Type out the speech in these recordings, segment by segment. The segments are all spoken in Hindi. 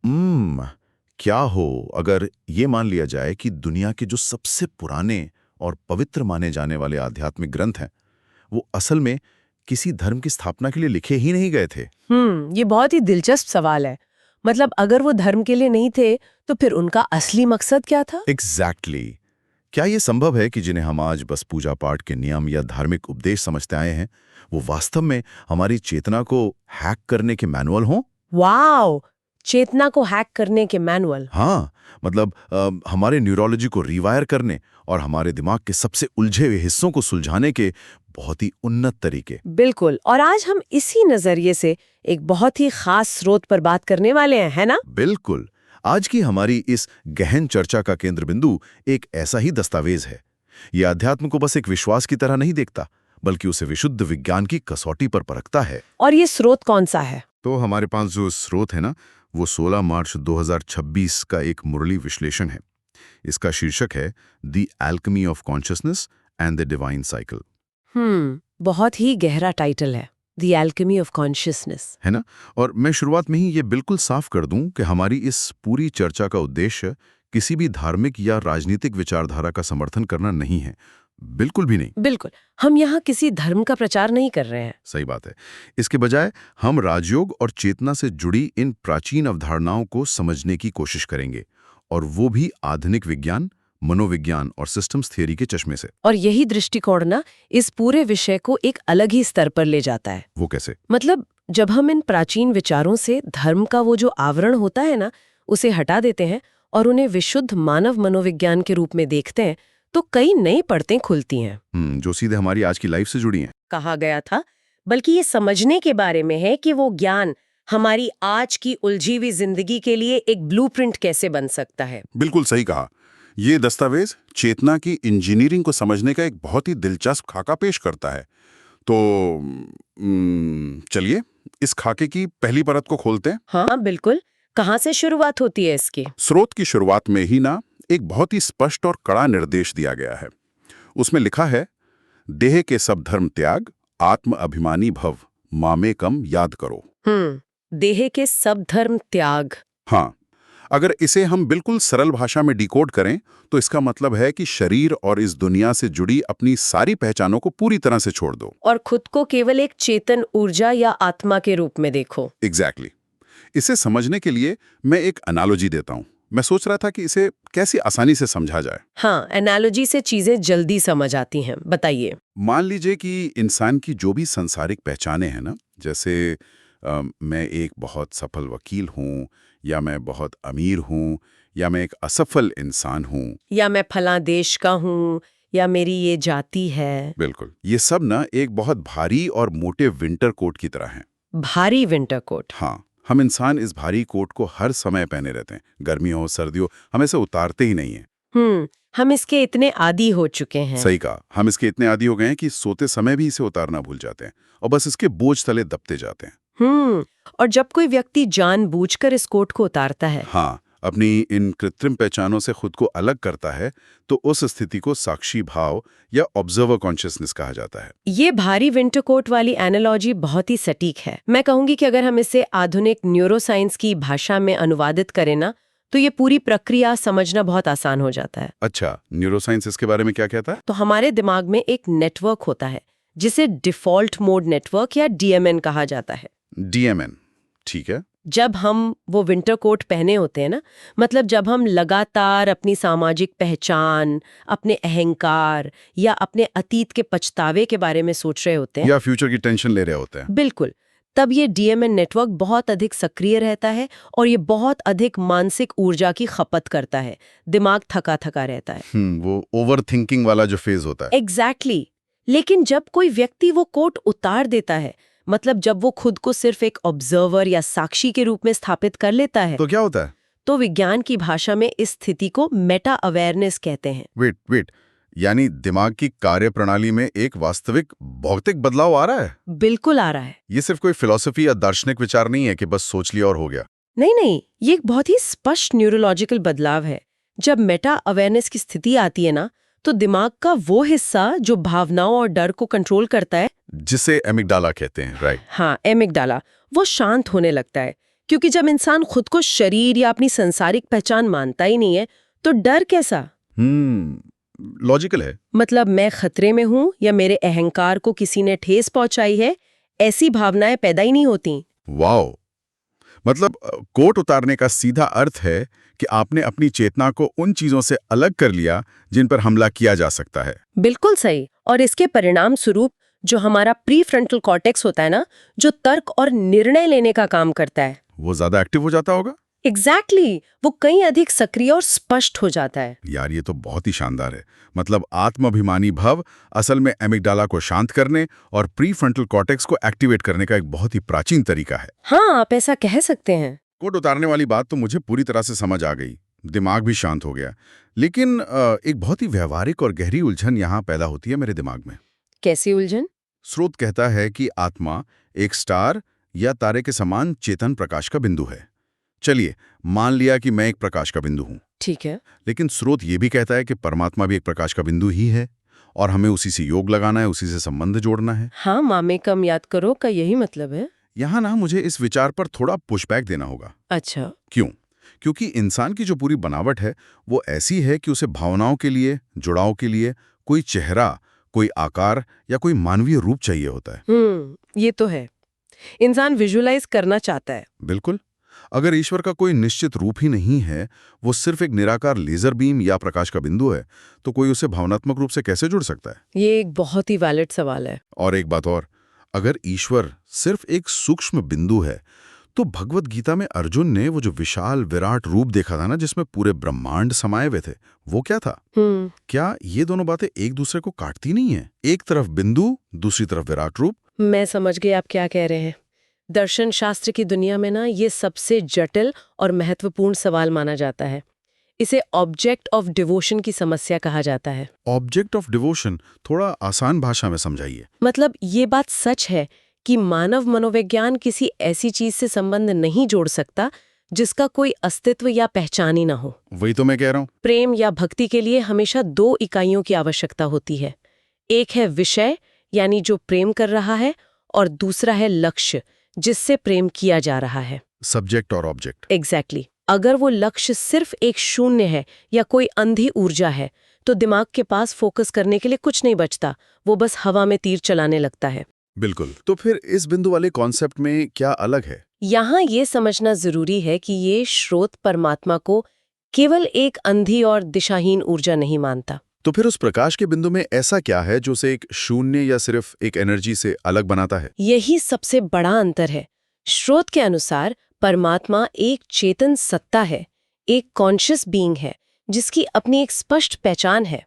क्या हो अगर ये मान लिया जाए कि दुनिया के जो सबसे पुराने और पवित्र माने जाने वाले आध्यात्मिक ग्रंथ हैं वो असल में किसी धर्म की स्थापना के लिए लिखे ही नहीं गए थे। ये बहुत ही दिलचस्प सवाल है। मतलब अगर वो धर्म के लिए नहीं थे तो फिर उनका असली मकसद क्या था? एग्जैक्टली क्या ये संभव है कि जिन्हें हम आज बस पूजा पाठ के नियम या धार्मिक उपदेश समझते आए हैं वो वास्तव में हमारी चेतना को हैक करने के मैनुअल हों? वाओ, चेतना को हैक करने के मैनुअल। हाँ, मतलब हमारे न्यूरोलॉजी को रिवायर करने और हमारे दिमाग के सबसे उलझे हुए हिस्सों को सुलझाने के बहुत ही उन्नत तरीके। बिल्कुल, और आज हम इसी नजरिए से एक बहुत ही खास स्रोत पर बात करने वाले हैं, है ना? बिल्कुल। आज की हमारी इस गहन चर्चा का केंद्र बिंदु एक ऐसा ही दस्तावेज है। ये अध्यात्म को बस एक विश्वास की तरह नहीं देखता, बल्कि उसे विशुद्ध विज्ञान की कसौटी पर परखता है। और ये स्रोत कौन सा है? तो हमारे पास जो स्रोत है ना, वो 16 मार्च 2026 का एक मुरली विश्लेषण है। इसका शीर्षक है the alchemy of consciousness and the divine cycle. बहुत ही गहरा टाइटल है, द एल्केमी ऑफ कॉन्शियसनेस, है ना। और मैं शुरुआत में ही ये बिल्कुल साफ कर दूं कि हमारी इस पूरी चर्चा का उद्देश्य किसी भी धार्मिक या राजनीतिक विचारधारा का समर्थन करना नहीं है, बिल्कुल भी नहीं। बिल्कुल, हम यहाँ किसी धर्म का प्रचार नहीं कर रहे हैं। सही बात है। इसके बजाय हम राजयोग और चेतना से जुड़ी इन प्राचीन अवधारणाओं को समझने की कोशिश करेंगे, और वो भी आधुनिक विज्ञान, मनोविज्ञान और सिस्टम्स थियरी के चश्मे से। और यही दृष्टिकोण ना इस पूरे विषय को एक अलग ही स्तर पर ले जाता है। वो कैसे? मतलब जब हम इन प्राचीन विचारों से धर्म का वो जो आवरण होता है ना, उसे हटा देते हैं और उन्हें विशुद्ध मानव मनोविज्ञान के रूप में देखते हैं, तो कई नई परतें खुलती हैं जो सीधे हमारी आज की लाइफ से जुड़ी हैं। कहा गया था, बल्कि ये समझने के बारे में है कि वो ज्ञान हमारी आज की उलझी हुई जिंदगी के लिए एक ब्लूप्रिंट कैसे बन सकता है। बिल्कुल सही कहा। ये दस्तावेज चेतना की इंजीनियरिंग को समझने का एक बहुत ही दिलचस्प खाका पेश करता है। तो चलिए इस खाके की पहली परत को खोलते हैं। हाँ बिल्कुल, कहाँ से शुरुआत होती है इसकी? स्रोत की शुरुआत में ही ना एक बहुत ही स्पष्ट और कड़ा निर्देश दिया गया है। उसमें लिखा है, देह के सब धर्म त्याग, आत्म अभिमानी भव, मामेकम याद करो। देह के सब धर्म त्याग। हाँ, अगर इसे हम बिल्कुल सरल भाषा में डिकोड करें तो इसका मतलब है कि शरीर और इस दुनिया से जुड़ी अपनी सारी पहचानों को पूरी तरह से छोड़ दो और खुद को केवल एक चेतन ऊर्जा या आत्मा के रूप में देखो। एग्जैक्टली। इसे समझने के लिए मैं एक एनालॉजी देता हूँ। मैं सोच रहा था कि इसे कैसे आसानी से समझा जाए। हाँ, एनालॉजी से चीजें जल्दी समझ आती हैं, बताइए। मान लीजिए कि इंसान की जो भी सांसारिक पहचाने हैं ना, जैसे मैं एक बहुत सफल वकील हूँ, या मैं बहुत अमीर हूँ, या मैं एक असफल इंसान हूँ, या मैं फला देश का हूँ, या मेरी ये जाति है। बिल्कुल, ये सब ना एक बहुत भारी और मोटे विंटर कोट की तरह हैं। भारी विंटर कोट। हाँ, हम इंसान इस भारी कोट को हर समय पहने रहते हैं। गर्मियों हो सर्दियों, हम इसे उतारते ही नहीं हैं। हम इसके इतने आदी हो चुके हैं। सही कहा, हम इसके इतने आदी हो गए हैं कि सोते समय भी इसे उतारना भूल जाते हैं और बस इसके बोझ तले दबते जाते हैं। और जब कोई व्यक्ति जानबूझकर इस कोट को उतारता है, हाँ, अपनी इन कृत्रिम पहचानों से खुद को अलग करता है, तो उस स्थिति को साक्षी भाव या ऑब्जर्वर कॉन्शियसनेस कहा जाता है। ये भारी विंटर कोट वाली एनालॉजी बहुत ही सटीक है। मैं कहूंगी कि अगर हम इसे आधुनिक न्यूरोसाइंस की भाषा में अनुवादित करें ना, तो ये पूरी प्रक्रिया समझना बहुत आसान हो जाता है। अच्छा, न्यूरोसाइंस इसके बारे में क्या कहता है? तो हमारे दिमाग में एक नेटवर्क होता है जिसे डिफॉल्ट मोड नेटवर्क या डीएमएन कहा जाता है। डीएमएन, ठीक है। जब हम वो विंटर कोट पहने होते हैं ना, मतलब जब हम लगातार अपनी सामाजिक पहचान, अपने अहंकार या अपने अतीत के पछतावे के बारे में सोच रहे होते हैं, या फ्यूचर की टेंशन ले रहे होते हैं, बिल्कुल, तब ये डीएमएन नेटवर्क बहुत अधिक सक्रिय रहता है और ये बहुत अधिक मानसिक ऊर्जा की खपत करता है। दिमाग थका थका रहता है। वो ओवर थिंकिंग वाला जो फेज होता है। एग्जैक्टली। लेकिन जब कोई व्यक्ति वो कोट उतार देता है, मतलब जब वो खुद को सिर्फ एक ऑब्जर्वर या साक्षी के रूप में स्थापित कर लेता है, तो क्या होता है? तो विज्ञान की भाषा में इस स्थिति को मेटा अवेयरनेस कहते हैं। वेट, यानी दिमाग की कार्यप्रणाली में एक वास्तविक भौतिक बदलाव आ रहा है? बिल्कुल आ रहा है। ये सिर्फ कोई फिलॉसफी या दार्शनिक विचार नहीं है कि बस सोच लिया और हो गया। नहीं, ये एक बहुत ही स्पष्ट न्यूरोलॉजिकल बदलाव है। जब मेटा अवेयरनेस की स्थिति आती है ना, तो दिमाग का वो हिस्सा जो भावनाओं और डर को कंट्रोल करता है, जिसे एमिगडाला कहते हैं, राइट? हाँ, एमिगडाला, वो शांत होने लगता है। क्योंकि जब इंसान खुद को शरीर या अपनी संसारिक पहचान मानता ही नहीं है तो डर कैसा? लॉजिकल है। मतलब मैं खतरे में हूं या मेरे अहंकार को किसी ने ठेस पहुंचाई है, ऐसी भावनाएं पैदा ही नहीं होती। वाओ, मतलब कोट उतारने का सीधा अर्थ है कि आपने अपनी चेतना को उन चीजों से अलग कर लिया जिन पर हमला किया जा सकता है। बिल्कुल सही। और इसके परिणाम स्वरूप जो हमारा प्रीफ्रंटल कॉर्टेक्स होता है ना, जो तर्क और निर्णय लेने का काम करता है, वो ज्यादा एक्टिव हो जाता होगा। एग्जैक्टली वो कहीं अधिक सक्रिय और स्पष्ट हो जाता है। यार ये तो बहुत ही शानदार है। मतलब आत्माभिमानी भव असल में एमिगडाला को शांत करने और प्रीफ्रंटल कॉर्टेक्स को एक्टिवेट करने का एक बहुत ही प्राचीन तरीका है। हाँ, आप ऐसा कह सकते हैं। कोट उतारने वाली बात तो मुझे पूरी तरह से समझ आ गई, दिमाग भी शांत हो गया। लेकिन एक बहुत ही व्यवहारिक और गहरी उलझन यहाँ पैदा होती है मेरे दिमाग में। कैसी उलझन? स्रोत कहता है कि आत्मा एक स्टार या तारे के समान चेतन प्रकाश का बिंदु है। चलिए मान लिया कि मैं एक प्रकाश का बिंदु हूं, ठीक है। लेकिन स्रोत ये भी कहता है कि परमात्मा भी एक प्रकाश का बिंदु ही है और हमें उसी से योग लगाना है, उसी से संबंध जोड़ना है। हाँ, मामे कम याद करो का यही मतलब है। यहाँ ना मुझे इस विचार पर थोड़ा पुशबैक देना होगा। अच्छा। क्यों? क्योंकि इंसान की जो पूरी बनावट है वो ऐसी है कि उसे भावनाओं के लिए, जुड़ाव के लिए कोई चेहरा, कोई आकार या कोई मानवीय रूप चाहिए होता है। ये तो है। इंसान विजुअलाइज करना चाहता है। बिल्कुल। अगर ईश्वर का कोई निश्चित रूप ही नहीं है, वो सिर्फ एक निराकार लेजर बीम या प्रकाश का बिंदु है, तो कोई उसे भावनात्मक रूप से कैसे जुड़ सकता है? ये एक बहुत ही वैलिड सवाल है। और एक बात और, अगर ईश्वर सिर्फ एक सूक्ष्म बिंदु है, तो भगवत गीता में अर्जुन ने वो जो विशाल विराट रूप देखा था ना, जिसमें पूरे ब्रह्मांड समाये हुए थे, वो क्या था? क्या ये दोनों बातें एक दूसरे को काटती नहीं है? एक तरफ बिंदु, दूसरी तरफ विराट रूप। मैं समझ गई आप क्या कह रहे हैं। दर्शन शास्त्र की दुनिया में ना ये सबसे जटिल और महत्वपूर्ण सवाल माना जाता है। इसे ऑब्जेक्ट ऑफ डिवोशन की समस्या कहा जाता है। ऑब्जेक्ट ऑफ डिवोशन, थोड़ा आसान भाषा में समझाइए। मतलब ये बात सच है कि मानव मनोविज्ञान किसी ऐसी चीज से संबंध नहीं जोड़ सकता जिसका कोई अस्तित्व या पहचान ही ना हो। वही तो मैं कह रहा हूँ। प्रेम या भक्ति के लिए हमेशा दो इकाइयों की आवश्यकता होती है। एक है विषय, यानी जो प्रेम कर रहा है, और दूसरा है लक्ष्य, जिससे प्रेम किया जा रहा है। सब्जेक्ट और ऑब्जेक्ट। एग्जैक्टली। अगर वो लक्ष्य सिर्फ एक शून्य है या कोई अंधी ऊर्जा है, तो दिमाग के पास फोकस करने के लिए कुछ नहीं बचता, वो बस हवा में तीर चलाने लगता है। बिल्कुल। तो फिर इस बिंदु वाले कॉन्सेप्ट में क्या अलग है? यहाँ ये समझना जरूरी है कि ये स्रोत परमात्मा को केवल एक अंधी और दिशाहीन ऊर्जा नहीं मानता। तो फिर उस प्रकाश के बिंदु में ऐसा क्या है जो उसे एक शून्य या सिर्फ एक एनर्जी से अलग बनाता है? यही सबसे बड़ा अंतर है। स्रोत के अनुसार परमात्मा एक चेतन सत्ता है, एक कॉन्शियस बीइंग है, जिसकी अपनी एक स्पष्ट पहचान है।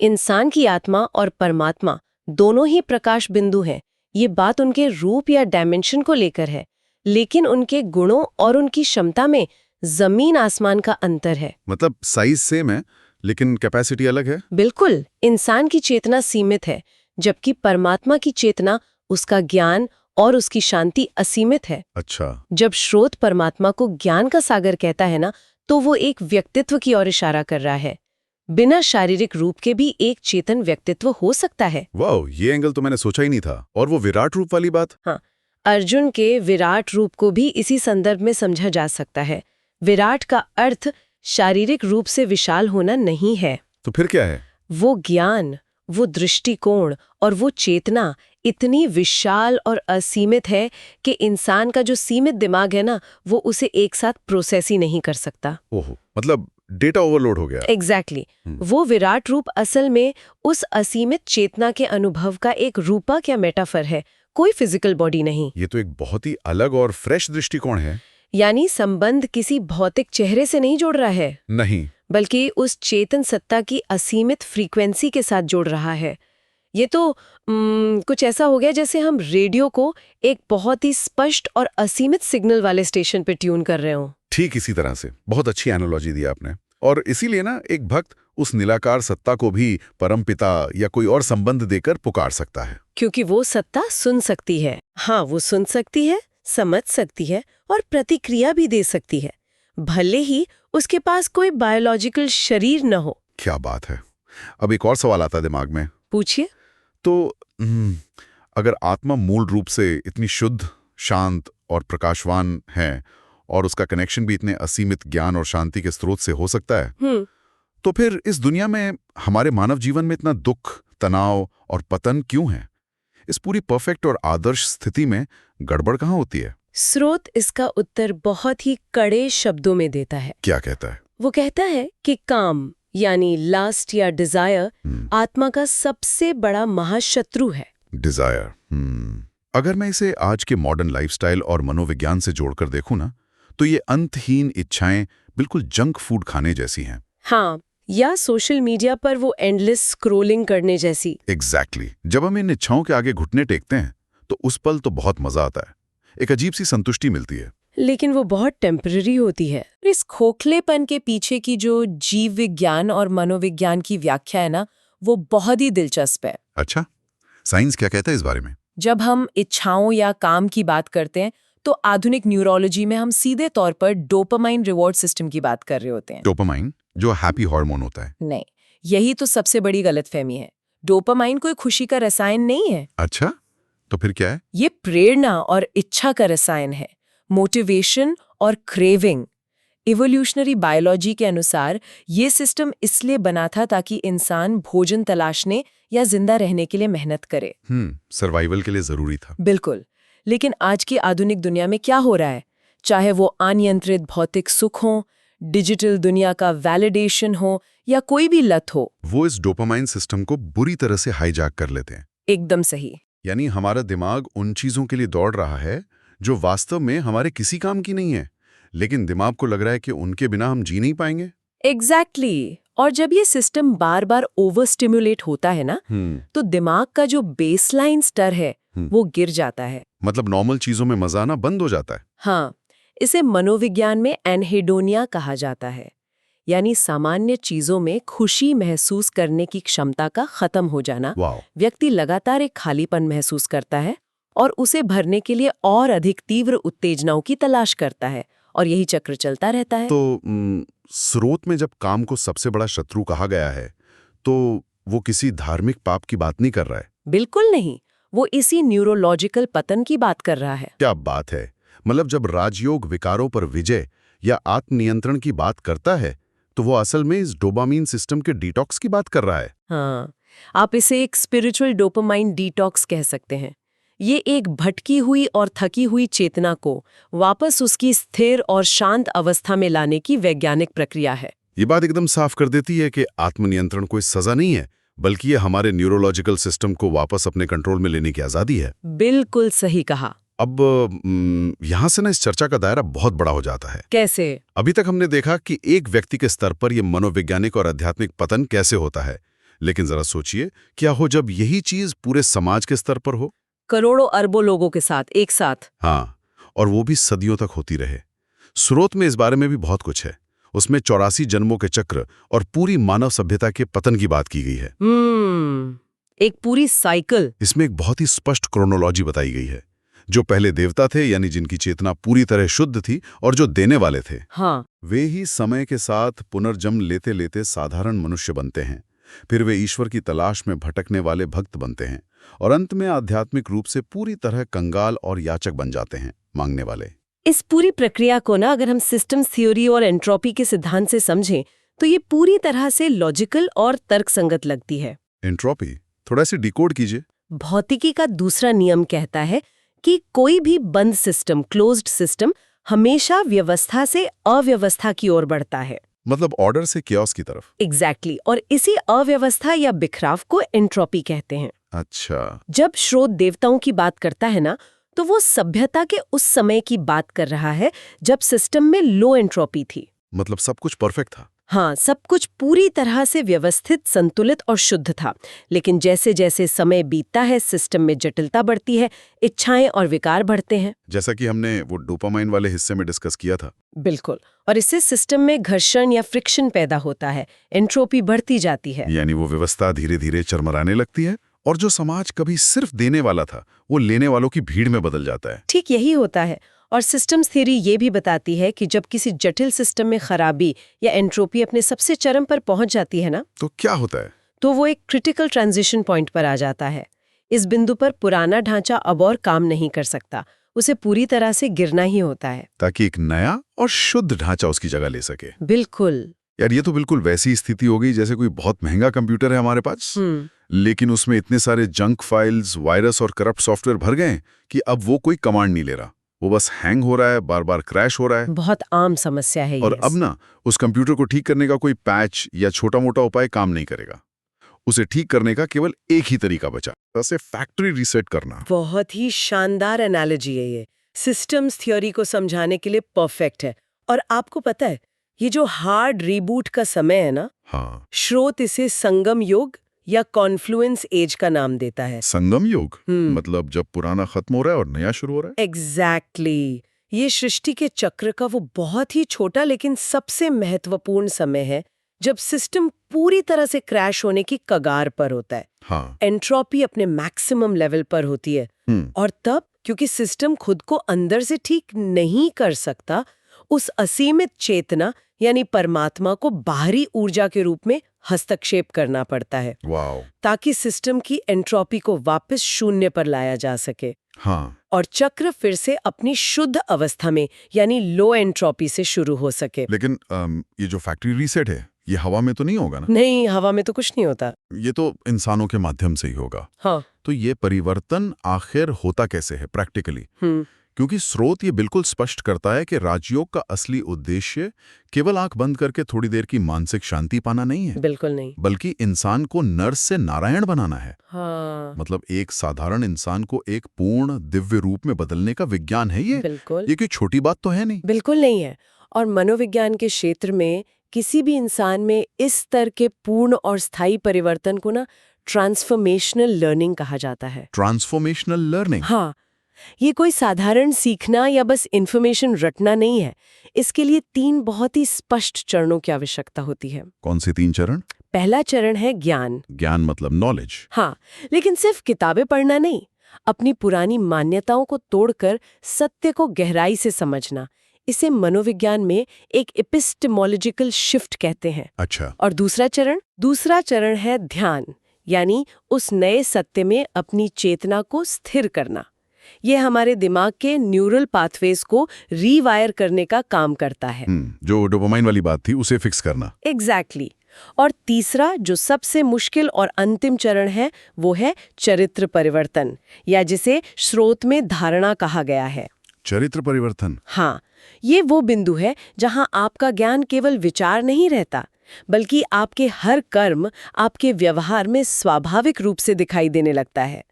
इंसान की आत्मा और परमात्मा दोनों ही प्रकाश बिंदु हैं। ये बात उनके रूप या डायमेंशन को लेकर है, लेकिन उनके गुणों और उनकी क्षमता में जमीन आसमान का अंतर है। मतलब साइज सेम है लेकिन कैपेसिटी अलग है। बिल्कुल। इंसान की चेतना सीमित है, जबकि परमात्मा की चेतना, उसका ज्ञान और उसकी शांति असीमित है। अच्छा। जब स्रोत परमात्मा को ज्ञान का सागर कहता है ना, तो वो एक व्यक्तित्व की ओर इशारा कर रहा है। बिना शारीरिक रूप के भी एक चेतन व्यक्तित्व हो सकता है। वाह, ये एंगल तो मैंने सोचा ही नहीं था। और वो विराट रूप वाली बात? हाँ, अर्जुन के विराट रूप को भी इसी संदर्भ में समझा जा सकता है। विराट का अर्थ शारीरिक रूप से विशाल होना नहीं है। तो फिर क्या है? वो ज्ञान, वो दृष्टिकोण और वो चेतना इतनी विशाल और असीमित है कि इंसान का जो सीमित दिमाग है ना, वो उसे एक साथ प्रोसेस ही नहीं कर सकता। ओहो, मतलब डेटा ओवरलोड हो गया। एग्जैक्टली। वो विराट रूप असल में उस असीमित चेतना के अनुभव का एक रूपक या मेटाफर है, कोई फिजिकल बॉडी नहीं। ये तो एक बहुत ही अलग और फ्रेश दृष्टिकोण है। यानी संबंध किसी भौतिक चेहरे से नहीं जोड़ रहा है, नहीं, बल्कि उस चेतन सत्ता की असीमित फ्रीक्वेंसी के साथ जोड़ रहा है। ये तो कुछ ऐसा हो गया जैसे हम रेडियो को एक बहुत ही स्पष्ट और असीमित सिग्नल वाले स्टेशन पे ट्यून कर रहे हो। ठीक इसी तरह से। बहुत अच्छी एनालॉजी दी आपने। और इसीलिए ना एक भक्त उस निराकार सत्ता को भी परमपिता या कोई और संबंध देकर पुकार सकता है। क्योंकि वो सत्ता सुन सकती है। हाँ, वो सुन सकती है, समझ सकती है और प्रतिक्रिया भी दे सकती है, भले ही उसके पास कोई बायोलॉजिकल शरीर न हो। क्या बात है। अब एक और सवाल आता है दिमाग में। पूछिए। तो अगर आत्मा मूल रूप से इतनी शुद्ध, शांत और प्रकाशवान है और उसका कनेक्शन भी इतने असीमित ज्ञान और शांति के स्रोत से हो सकता है, तो फिर इस दुनिया में हमारे मानव जीवन में इतना दुख, तनाव और पतन क्यों है? इस पूरी परफेक्ट और आदर्श स्थिति में गड़बड़ कहाँ होती है? स्रोत इसका उत्तर बहुत ही कड़े शब्दों में देता है। क्या कहता है? वो कहता है कि काम यानी लास्ट या डिजायर आत्मा का सबसे बड़ा महाशत्रु है। डिजायर। अगर मैं इसे आज के मॉडर्न लाइफस्टाइल और मनोविज्ञान से जोड़कर देखूं ना, तो ये अंतहीन इच्छाएं बिल्कुल जंक फूड खाने जैसी हैं। हाँ, या सोशल मीडिया पर वो एंडलेस स्क्रोलिंग करने जैसी। एग्जैक्टली। जब हम इन इच्छाओं के आगे घुटने टेकते हैं तो उस पल तो बहुत मजा आता है, एक अजीब सी संतुष्टि मिलती है, लेकिन वो बहुत टेम्पररी होती है। इस खोखलेपन के पीछे की जो जीव विज्ञान और मनोविज्ञान की व्याख्या है ना, वो बहुत ही दिलचस्प है। अच्छा, साइंस क्या कहता है इस बारे में? जब हम इच्छाओं या काम की बात करते हैं तो आधुनिक न्यूरोलॉजी में हम सीधे तौर पर डोपामाइन रिवॉर्ड सिस्टम की बात कर रहे होते हैं। डोपामाइन, जो हैप्पी हार्मोन होता है? नहीं, यही तो सबसे बड़ी गलतफहमी है। डोपामाइन कोई खुशी का रसायन नहीं है। अच्छा, तो फिर क्या है? ये प्रेरणा और इच्छा का रसायन है, मोटिवेशन और क्रेविंग। इवोल्यूशनरी बायोलॉजी के अनुसार ये सिस्टम इसलिए बना था ताकि इंसान भोजन तलाशने या जिंदा रहने के लिए मेहनत करे। सर्वाइवल के लिए जरूरी था। बिल्कुल। लेकिन आज की आधुनिक दुनिया में क्या हो रहा है? चाहे वो अनियंत्रित भौतिक सुख हो, डिजिटल दुनिया का वैलिडेशन हो या कोई भी लत हो, वो इस डोपामाइन सिस्टम को बुरी तरह से हाईजैक कर लेते हैं। एकदम सही। यानी हमारा दिमाग उन चीजों के लिए दौड़ रहा है जो वास्तव में हमारे किसी काम की नहीं है, लेकिन दिमाग को लग रहा है कि उनके बिना हम जी नहीं पाएंगे। एग्जैक्टली। और जब ये सिस्टम बार बार ओवर स्टिम्युलेट होता है ना, तो दिमाग का जो बेसलाइन स्तर है वो गिर जाता है। मतलब नॉर्मल चीजों में मजा आना बंद हो जाता है। हाँ, इसे मनोविज्ञान में एनहेडोनिया कहा जाता है, यानी सामान्य चीजों में खुशी महसूस करने की क्षमता का खत्म हो जाना। व्यक्ति लगातार एक खालीपन महसूस करता है और उसे भरने के लिए और अधिक तीव्र उत्तेजनाओं की तलाश करता है, और यही चक्र चलता रहता है। तो स्रोत में जब काम को सबसे बड़ा शत्रु कहा गया है, तो वो किसी धार्मिक पाप की बात नहीं कर रहा है? बिल्कुल नहीं, वो इसी न्यूरोलॉजिकल पतन की बात कर रहा है। क्या बात है! मतलब जब राजयोग विकारों पर विजय या आत्मनियंत्रण की बात करता है, तो वो असल में इस डोपामाइन सिस्टम के डिटॉक्स की बात कर रहा है। हाँ, आप इसे एक स्पिरिचुअल डोपामाइन डिटॉक्स कह सकते हैं। ये एक भटकी हुई और थकी हुई चेतना को वापस उसकी स्थिर और शांत अवस्था में लाने की वैज्ञानिक प्रक्रिया है। ये बात एकदम साफ कर देती है कि आत्मनियंत्रण कोई सजा नहीं है, बल्कि ये हमारे न्यूरोलॉजिकल सिस्टम को वापस अपने कंट्रोल में लेने की आजादी है। बिल्कुल सही कहा। अब यहाँ से ना इस चर्चा का दायरा बहुत बड़ा हो जाता है। कैसे? अभी तक हमने देखा कि एक व्यक्ति के स्तर पर यह मनोवैज्ञानिक और आध्यात्मिक पतन कैसे होता है, लेकिन जरा सोचिए, क्या हो जब यही चीज पूरे समाज के स्तर पर हो? करोड़ों अरबों लोगों के साथ एक साथ। हाँ, और वो भी सदियों तक होती रहे। स्रोत में इस बारे में भी बहुत कुछ है। उसमें 84 जन्मों के चक्र और पूरी मानव सभ्यता के पतन की बात की गई है। एक पूरी साइकिल। इसमें एक बहुत ही स्पष्ट क्रोनोलॉजी बताई गई है। जो पहले देवता थे, यानी जिनकी चेतना पूरी तरह शुद्ध थी और जो देने वाले थे, हाँ, वे ही समय के साथ पुनर्जन्म लेते लेते साधारण मनुष्य बनते हैं। फिर वे ईश्वर की तलाश में भटकने वाले भक्त बनते हैं और अंत में आध्यात्मिक रूप से पूरी तरह कंगाल और याचक बन जाते हैं, मांगने वाले। इस पूरी प्रक्रिया को ना अगर हम सिस्टम्स थ्योरी और एंट्रोपी के सिद्धांत से समझें तो ये पूरी तरह से लॉजिकल और तर्कसंगत लगती है। एंट्रोपी थोड़ा सी डिकोड कीजिए। भौतिकी का दूसरा नियम कहता है कि कोई भी बंद सिस्टम, क्लोज्ड सिस्टम, हमेशा व्यवस्था से अव्यवस्था की ओर बढ़ता है। मतलब ऑर्डर से कियोस्क की तरफ। एग्जैक्टली। और इसी अव्यवस्था या बिखराव को एंट्रोपी कहते हैं। अच्छा। जब स्रोत देवताओं की बात करता है ना, तो वो सभ्यता के उस समय की बात कर रहा है जब सिस्टम में लो एंट्रोपी थी। मतलब सब कुछ परफेक्ट था। हाँ, सब कुछ पूरी तरह से व्यवस्थित, संतुलित और शुद्ध था। लेकिन जैसे जैसे समय बीतता है, सिस्टम में जटिलता बढ़ती है, इच्छाएं और विकार बढ़ते हैं। जैसा कि हमने वो डोपामाइन वाले हिस्से में डिस्कस किया था। बिल्कुल। और इससे सिस्टम में घर्षण या फ्रिक्शन पैदा होता है, एंट्रोपी बढ़ती जाती है। यानी वो व्यवस्था धीरे धीरे चरमराने लगती है और जो समाज कभी सिर्फ देने वाला था, वो लेने वालों की भीड़ में बदल जाता है। ठीक यही होता है। और सिस्टम्स थ्योरी ये भी बताती है कि जब किसी जटिल सिस्टम में खराबी या एंट्रोपी अपने सबसे चरम पर पहुंच जाती है ना, तो क्या होता है? तो वो एक क्रिटिकल ट्रांजिशन पॉइंट पर आ जाता है। इस बिंदु पर पुराना ढांचा अब और काम नहीं कर सकता। उसे पूरी तरह से गिरना ही होता है। ताकि एक नया और शुद्ध ढांचा उसकी जगह ले सके। बिल्कुल। यार ये तो बिल्कुल वैसी स्थिति हो गई जैसे कोई बहुत महंगा कंप्यूटर है हमारे पास, लेकिन उसमें इतने सारे जंक फाइल्स, वायरस और करप्ट सॉफ्टवेयर भर गए कि अब वो कोई कमांड नहीं ले रहा, वो बस हैंग हो रहा है, बार बार क्रैश हो रहा है। बहुत आम समस्या है ये। और अब ना उस कंप्यूटर को ठीक करने का कोई पैच या छोटा मोटा उपाय काम नहीं करेगा। उसे ठीक करने का केवल एक ही तरीका बचा, उसे फैक्ट्री रीसेट करना। बहुत ही शानदार एनालॉजी है ये, सिस्टम्स थ्योरी को समझाने के लिए परफेक्ट है। और आपको पता है, ये जो हार्ड रीबूट का समय है ना, हाँ, श्रोत इसे संगम युग या कॉन्फ्लुएंस एज का नाम देता है। संगम युग मतलब जब पुराना खत्म हो रहा है और नया शुरू हो रहा है। एग्जैक्टली। ये सृष्टि के चक्र का वो बहुत ही छोटा लेकिन सबसे महत्वपूर्ण समय है जब सिस्टम पूरी तरह से क्रैश होने की कगार पर होता है। हाँ। एंट्रोपी अपने मैक्सिमम लेवल पर होती है। और तब क्योंकि सिस्टम खुद को अंदर से ठीक नहीं कर सकता, उस असीमित चेतना यानी परमात्मा को बाहरी ऊर्जा के रूप में हस्तक्षेप करना पड़ता है। वाओ। ताकि सिस्टम की एंट्रोपी को वापस शून्य पर लाया जा सके। हाँ। और चक्र फिर से अपनी शुद्ध अवस्था में यानी लो एंट्रोपी से शुरू हो सके। लेकिन ये जो फैक्ट्री रीसेट है, ये हवा में तो नहीं होगा ना? नहीं, हवा में तो कुछ नहीं होता। ये तो इंसानों के माध्यम से ही होगा। हाँ। तो ये परिवर्तन आखिर होता कैसे है प्रैक्टिकली? क्योंकि स्रोत ये बिल्कुल स्पष्ट करता है कि राजयोग का असली उद्देश्य केवल आंख बंद करके थोड़ी देर की मानसिक शांति पाना नहीं है। बिल्कुल नहीं। बल्कि इंसान को नर से नारायण बनाना है। हाँ। मतलब एक साधारण इंसान को एक पूर्ण दिव्य रूप में बदलने का विज्ञान है ये। बिल्कुल। ये कोई छोटी बात तो है नहीं। बिल्कुल नहीं है। और मनोविज्ञान के क्षेत्र में किसी भी इंसान में इस स्तर के पूर्ण और स्थायी परिवर्तन को ना ट्रांसफॉर्मेशनल लर्निंग कहा जाता है। Transformational learning? हाँ, ये कोई साधारण सीखना या बस इंफॉर्मेशन रटना नहीं है। इसके लिए 3 बहुत ही स्पष्ट चरणों की आवश्यकता होती है। कौन से 3 चरण? पहला चरण है ज्ञान। ज्ञान मतलब नॉलेज। हाँ, लेकिन सिर्फ किताबें पढ़ना नहीं, अपनी पुरानी मान्यताओं को तोड़कर सत्य को गहराई से समझना। इसे मनोविज्ञान में एक एपिस्टेमोलॉजिकल शिफ्ट कहते हैं। अच्छा। और दूसरा चरण है ध्यान, यानी उस नए सत्य में अपनी चेतना को स्थिर करना। ये हमारे दिमाग के न्यूरल पाथवेज को रीवायर करने का काम करता है। जो डोपामाइन वाली बात थी उसे फिक्स करना। एग्जैक्टली। और तीसरा जो सबसे मुश्किल और अंतिम चरण है वो है चरित्र परिवर्तन, या जिसे स्रोत में धारणा कहा गया है। चरित्र परिवर्तन? हाँ, ये वो बिंदु है जहां आपका ज्ञान केवल विचार नहीं रहता, बल्कि आपके हर कर्म, आपके व्यवहार में स्वाभाविक रूप से दिखाई देने लगता है।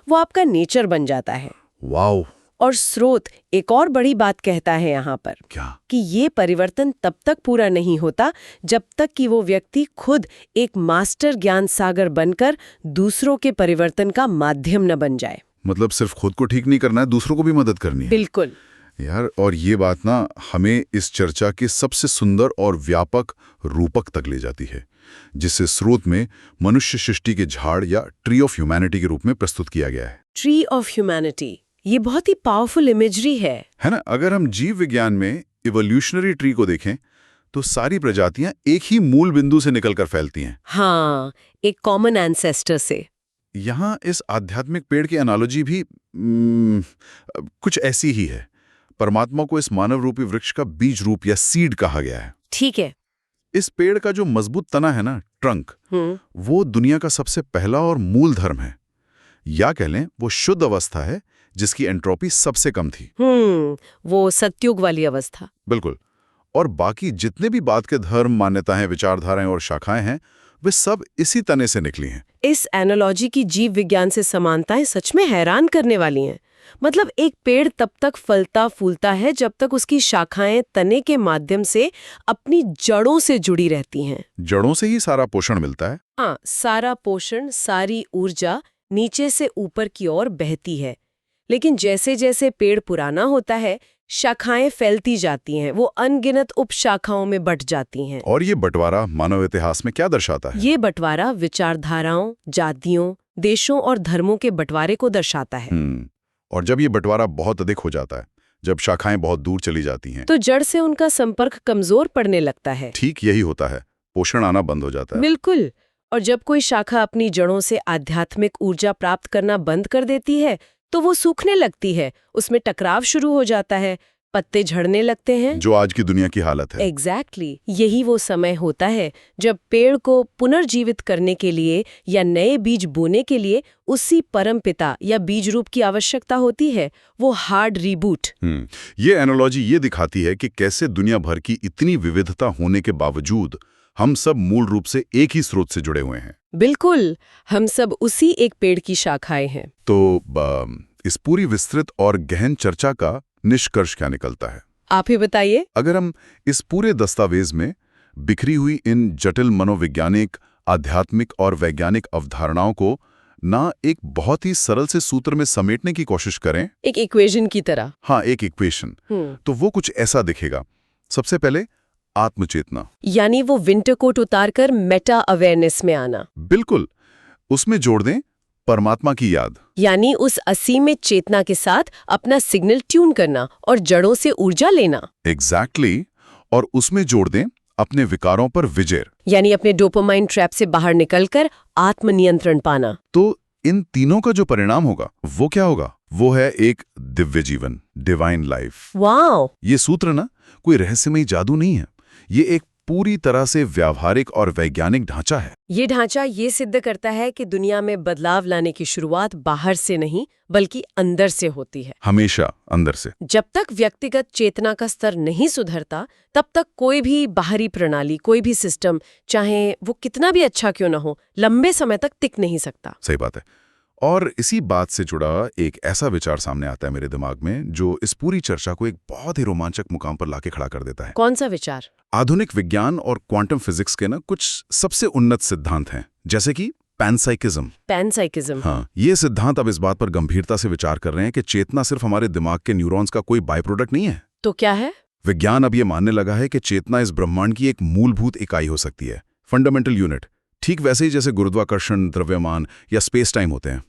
वो आपका नेचर बन जाता है। वाओ। और स्रोत एक और बड़ी बात कहता है यहाँ पर। क्या? कि ये परिवर्तन तब तक पूरा नहीं होता जब तक कि वो व्यक्ति खुद एक मास्टर ज्ञान सागर बनकर दूसरों के परिवर्तन का माध्यम न बन जाए। मतलब सिर्फ खुद को ठीक नहीं करना है, दूसरों को भी मदद करनी है। बिल्कुल यार, और ये बात ना हमें इस चर्चा के सबसे सुंदर और व्यापक रूपक तक ले जाती है, जिसे स्रोत में मनुष्य सृष्टि के झाड़ या ट्री ऑफ ह्यूमैनिटी के रूप में प्रस्तुत किया गया है। ट्री ऑफ ह्यूमैनिटी, ये बहुत ही पावरफुल इमेजरी है ना? अगर हम जीव विज्ञान में इवोल्यूशनरी ट्री को देखें तो सारी प्रजातियां एक ही मूल बिंदु से निकलकर फैलती हैं। हाँ, एक कॉमन एंसेस्टर से। यहाँ इस आध्यात्मिक पेड़ की एनालॉजी भी कुछ ऐसी ही है। परमात्मा को इस मानव रूपी वृक्ष का बीज रूप या सीड कहा गया है। ठीक है। इस पेड़ का जो मजबूत तना है ना, ट्रंक, वो दुनिया का सबसे पहला और मूल धर्म है, या कह लें वो शुद्ध अवस्था है जिसकी एंट्रोपी सबसे कम थी। वो सत्युग वाली अवस्था। बिल्कुल। और बाकी जितने भी बाद के धर्म, मान्यताएं, विचारधाराएं और शाखाएं हैं, वे सब इसी तने से निकली हैं। इस एनालॉजी की जीव विज्ञान से समानताएं सच में हैरान करने वाली हैं। मतलब एक पेड़ तब तक फलता फूलता है जब तक उसकी शाखाएं तने के माध्यम से अपनी जड़ों से जुड़ी रहती हैं। जड़ों से ही सारा पोषण मिलता है। हाँ, सारा पोषण, सारी ऊर्जा नीचे से ऊपर की ओर बहती है। लेकिन जैसे जैसे पेड़ पुराना होता है, शाखाएं फैलती जाती हैं, वो अनगिनत उपशाखाओं में बट जाती हैं। और ये बंटवारा मानव इतिहास में क्या दर्शाता है? ये बंटवारा विचारधाराओं, जातियों, देशों और धर्मों के बंटवारे को दर्शाता है। और जब ये बंटवारा बहुत अधिक हो जाता है, जब शाखाएं बहुत दूर चली जाती हैं, तो जड़ से उनका संपर्क कमजोर पड़ने लगता है। ठीक यही होता है, पोषण आना बंद हो जाता है। बिल्कुल। और जब कोई शाखा अपनी जड़ों से आध्यात्मिक ऊर्जा प्राप्त करना बंद कर देती है, तो वो सूखने लगती है, उसमें टकराव शुरू हो जाता है, पत्ते झड़ने लगते हैं। जो आज की दुनिया की हालत है। एग्जैक्टली यही वो समय होता है जब पेड़ को पुनर्जीवित करने के लिए या नए बीज बोने के लिए उसी परमपिता या बीज रूप की आवश्यकता होती है, वो हार्ड रीबूट। ये एनालॉजी ये दिखाती है कि कैसे दुनिया भर की इतनी विविधता होने के बावजूद हम सब मूल रूप से एक ही स्रोत से जुड़े हुए हैं। बिल्कुल, हम सब उसी एक पेड़ की शाखाएं हैं। तो इस पूरी विस्तृत और गहन चर्चा का निष्कर्ष क्या निकलता है? आप ही बताइए। अगर हम इस पूरे दस्तावेज में बिखरी हुई इन जटिल मनोवैज्ञानिक, आध्यात्मिक और वैज्ञानिक अवधारणाओं को ना एक बहुत ही सरल से सूत्र में समेटने की कोशिश करें, एक इक्वेशन की तरह। हाँ, एक इक्वेशन, तो वो कुछ ऐसा दिखेगा। सबसे पहले आत्मचेतना, यानी वो विंटर कोट उतारकर मेटा अवेयरनेस में आना। बिल्कुल। उसमें जोड़ दें परमात्मा की याद, यानी उस असीमित चेतना के साथ अपना सिग्नल ट्यून करना और जड़ों से ऊर्जा लेना। एग्जैक्टली। और उसमें जोड़ दें अपने विकारों पर विजय, यानी अपने डोपामाइन ट्रैप से बाहर निकलकर आत्मनियंत्रण पाना। तो इन तीनों का जो परिणाम होगा वो क्या होगा? वो है एक दिव्य जीवन, डिवाइन लाइफ। वाओ! ये सूत्र ना कोई रहस्यमयी जादू नहीं है, ये एक पूरी तरह से व्यावहारिक और वैज्ञानिक ढांचा है। ये ढांचा ये सिद्ध करता है कि दुनिया में बदलाव लाने की शुरुआत बाहर से नहीं बल्कि अंदर से होती है। हमेशा अंदर से। जब तक व्यक्तिगत चेतना का स्तर नहीं सुधरता, तब तक कोई भी बाहरी प्रणाली, कोई भी सिस्टम, चाहे वो कितना भी अच्छा क्यों ना हो, लंबे समय तक टिक नहीं सकता। सही बात है। और इसी बात से जुड़ा एक ऐसा विचार सामने आता है मेरे दिमाग में जो इस पूरी चर्चा को एक बहुत ही रोमांचक मुकाम पर लाके खड़ा कर देता है। कौन सा विचार? आधुनिक विज्ञान और क्वांटम फिजिक्स के ना कुछ सबसे उन्नत सिद्धांत हैं, जैसे कि पैनसाइकिज्म। पैनसाइकिज्म। हाँ, ये सिद्धांत अब इस बात पर गंभीरता से विचार कर रहे हैं कि चेतना सिर्फ हमारे दिमाग के न्यूरॉन्स का कोई बाय प्रोडक्ट नहीं है। तो क्या है? विज्ञान अब ये मानने लगा है कि चेतना इस ब्रह्मांड की एक मूलभूत इकाई हो सकती है, फंडामेंटल यूनिट, ठीक वैसे ही जैसे गुरुत्वाकर्षण, द्रव्यमान या स्पेस टाइम होते हैं।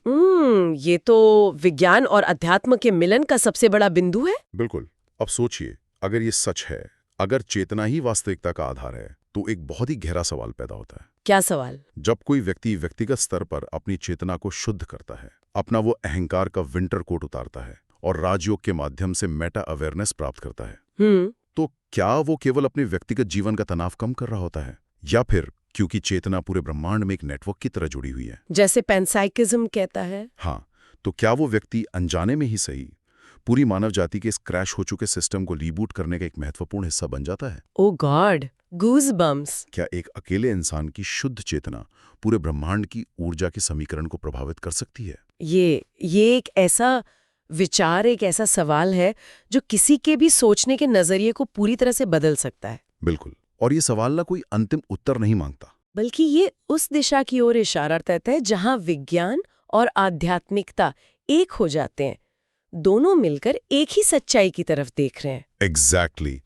ये तो विज्ञान और अध्यात्म के मिलन का सबसे बड़ा बिंदु है। बिल्कुल। अब सोचिए, अगर ये सच है, अगर चेतना ही वास्तविकता का आधार है, तो एक बहुत ही गहरा सवाल पैदा होता है। क्या सवाल? जब कोई व्यक्ति व्यक्तिगत स्तर पर अपनी चेतना को शुद्ध करता है, अपना वो अहंकार का विंटर कोट उतारता है और राजयोग के माध्यम से मेटा अवेयरनेस प्राप्त करता है, तो क्या वो केवल अपने व्यक्तिगत जीवन का तनाव कम कर रहा होता है, या फिर क्योंकि चेतना पूरे ब्रह्मांड में एक नेटवर्क की तरह जुड़ी हुई है, जैसे पैनसाइकिज्म कहता है? हाँ, तो क्या वो व्यक्ति अनजाने में ही सही पूरी मानव जाति के इस क्रैश हो चुके सिस्टम को रीबूट करने का एक महत्वपूर्ण हिस्सा बन जाता है? ओ गॉड, गूज़बम्प्स। क्या एक अकेले इंसान की शुद्ध चेतना पूरे ब्रह्मांड की ऊर्जा के समीकरण को प्रभावित कर सकती है? ये एक ऐसा विचार, एक ऐसा सवाल है जो किसी के भी सोचने के नजरिए को पूरी तरह से बदल सकता है। बिल्कुल। और ये सवाल ना कोई अंतिम उत्तर नहीं मांगता, बल्कि ये उस दिशा की ओर इशारा करता है जहां विज्ञान और आध्यात्मिकता एक हो जाते हैं, दोनों मिलकर एक ही सच्चाई की तरफ देख रहे हैं। एग्जैक्टली।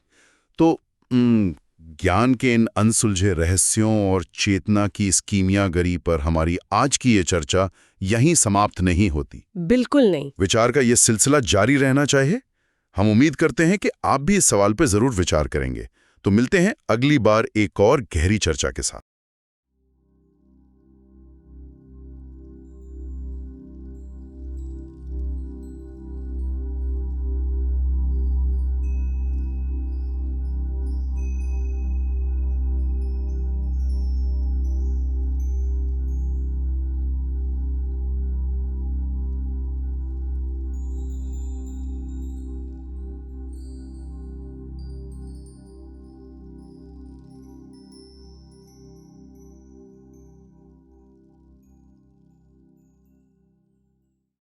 तो ज्ञान के इन अनसुलझे रहस्यों और चेतना की इस कीमियागरी पर हमारी आज की ये चर्चा यहीं समाप्त नहीं होती। बिल्कुल नहीं। विचार का ये सिलसिला जारी रहना चाहिए। हम उम्मीद करते हैं कि आप भी इस सवाल पर जरूर विचार करेंगे। तो मिलते हैं अगली बार एक और गहरी चर्चा के साथ।